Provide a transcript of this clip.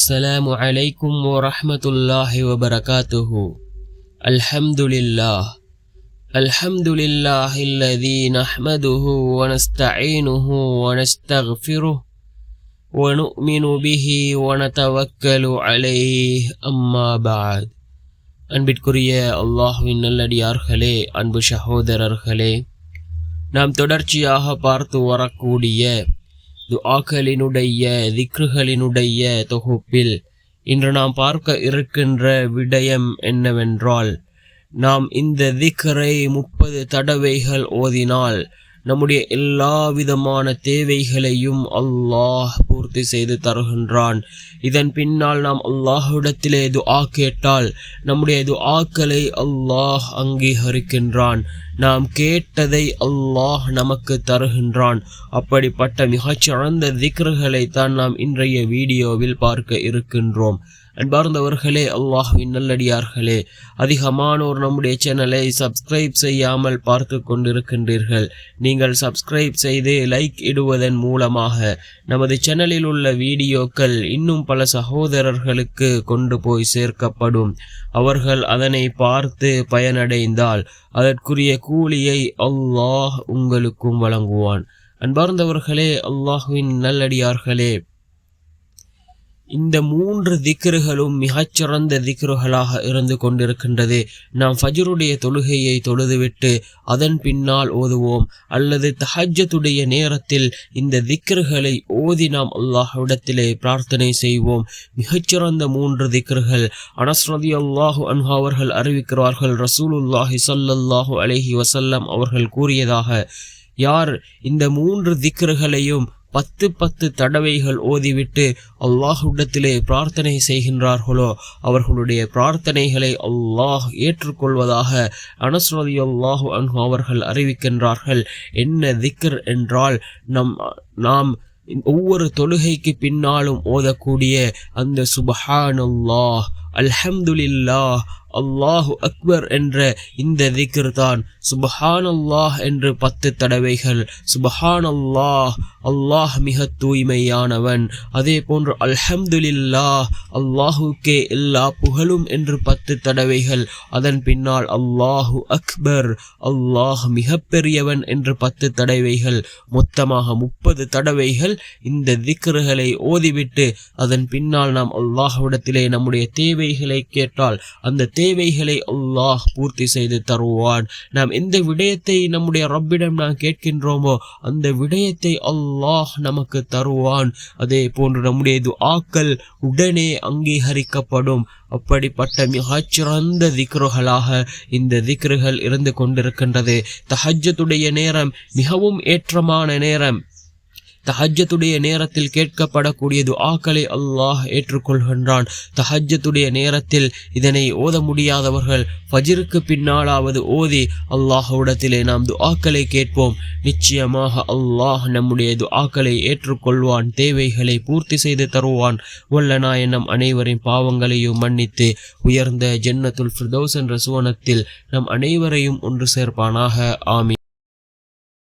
السلام عليكم ورحمة الله وبركاته. الحمد لله الذي نحمده ونستعينه ونستغفره ونؤمن به ونتوكل عليه أما بعد. அன்பிற்குரிய அல்லாஹ்வின் நல்லடியார்களே, அன்பு சகோதரர்களே, நாம் தொடர்ச்சியாக பார்த்து வரக்கூடிய துஆக்களினுடைய திக்ருகளினுடைய தொகுப்பில் இன்று நாம் பார்க்க இருக்கின்ற விடயம் என்னவென்றால், நாம் இந்த திக்ரை 30 தடவைகள் ஓதினால் நம்முடைய எல்லா விதமான தேவைகளையும் அல்லாஹ் பூர்த்தி செய்து தருகின்றான். இதன் பின்னால் நாம் அல்லாஹ்விடத்திலே துஆ கேட்டால் நம்முடைய துஆக்களை அல்லாஹ் அங்கீகரிக்கின்றான். நாம் கேட்டதை அல்லாஹ் நமக்கு தருகின்றான். அப்படிப்பட்ட மிகச்சிறந்த திக்ருகளை தான் நாம் இன்றைய வீடியோவில் பார்க்க இருக்கின்றோம். அன்பார்ந்தவர்களே, அல்லாஹ்வின் நல்லடியார்களே, அதிகமானோர் நம்முடைய சேனலை சப்ஸ்கிரைப் செய்யாமல் பார்த்து கொண்டிருக்கின்றீர்கள். நீங்கள் சப்ஸ்கிரைப் செய்து லைக் இடுவதன் மூலமாக நமது சேனலில் உள்ள வீடியோக்கள் இன்னும் பல சகோதரர்களுக்கு கொண்டு போய் சேர்க்கப்படும். அவர்கள் அதனை பார்த்து பயனடைந்தால் அதற்குரிய கூலியை அல்லாஹ் உங்களுக்கும் வழங்குவான். அன்பார்ந்தவர்களே, அல்லாஹ்வின் நல்லடியார்களே, இந்த 3 திக்ருகளும் மிகச்சிறந்த திக்ருகளாக இருந்து கொண்டிருக்கின்றது. நாம் ஃபஜ்ருடைய தொழுகையை தொழுதுவிட்டு அதன் பின்னால் ஓதுவோம், அல்லது தஹஜ்ஜுடைய நேரத்தில் இந்த திக்ருகளை ஓதி நாம் அல்லாஹ்விடத்திலே பிரார்த்தனை செய்வோம். மிகச்சிறந்த 3 திக்ருகள். அனஸ் ரலியல்லாஹு அன்ஹு அவர்கள் அறிவிக்கிறார்கள், ரசூலுல்லாஹி ஸல்லல்லாஹு அலைஹி வஸல்லம் அவர்கள் கூறியதாக, யார் இந்த 3 திக்ருகளையும் 10 தடவைகள் ஓதிவிட்டு அல்லாஹ்விடத்திலே பிரார்த்தனை செய்கின்றார்களோ அவர்களுடைய பிரார்த்தனைகளை அல்லாஹ் ஏற்றுக்கொள்வதாக அனஸ் ரலியல்லாஹு அன்ஹு அவர்கள் அறிவிக்கின்றார்கள். என்ன திக்ர் என்றால், நாம் ஒவ்வொரு தொழுகைக்கு பின்னாலும் ஓதக்கூடிய அந்த சுப்ஹானல்லாஹ், அல்ஹம்துலில்லாஹ், அல்லாஹு அக்பர் என்ற இந்த திக்ர் தான். சுப்ஹானல்லாஹ் என்று 10 தடவைகள், சுப்ஹானல்லாஹ், அல்லாஹ் மிக தூய்மையானவன். அதே போன்று அல்ஹம்துலில்லாஹ், அல்லாஹுக்கே எல்லா புகழும் என்று 10 தடவைகள். அதன் பின்னால் அல்லாஹு அக்பர், அல்லாஹ் மிக பெரியவன் என்று 10 தடவைகள். மொத்தமாக 30 தடவைகள் இந்த திக்ருகளை ஓதிவிட்டு அதன் பின்னால் நாம் அல்லாஹ்விடத்திலே நம்முடைய தேவைகளை கேட்டால் அந்த தேவைகளை அல்லாஹ் பூர்த்தி செய்து தருவான். நாம் எந்த விடயத்தை நம்முடைய ரப்பிடம் நாம் கேட்கின்றோமோ அந்த விடயத்தை அல்லாஹ் நமக்கு தருவான். அதே போன்று நம்முடைய துஆக்கள் உடனே அங்கீகரிக்கப்படும். அப்படிப்பட்ட மிகச்சிறந்த திக்ருகளாக இந்த திக்ருகள் இருந்து கொண்டிருக்கின்றது. தஹஜ்ஜுடைய நேரம் மிகவும் ஏற்றமான நேரம். தஹஜ்ஜுடைய நேரத்தில் கேட்கப்படக்கூடிய துஆக்களை அல்லாஹ் ஏற்றுக்கொள்கின்றான். தஹஜ்ஜுடைய நேரத்தில் இதனை ஓத முடியாதவர்கள் ஃபஜ்ருக்கு பின்னாலாவது ஓதி அல்லாஹ்விடத்திலே நாம் துஆக்களை கேட்போம். நிச்சயமாக அல்லாஹ் நம்முடைய துஆக்களை ஏற்றுக்கொள்வான், தேவைகளை பூர்த்தி செய்து தருவான். வல்லநாயன் நம் அனைவரின் பாவங்களையும் மன்னித்து உயர்ந்த ஜன்னத்துல் ஃபிர்தௌஸ் என்ற சுவனத்தில் நம் அனைவரையும் ஒன்று சேர்ப்பானாக. ஆமீன்.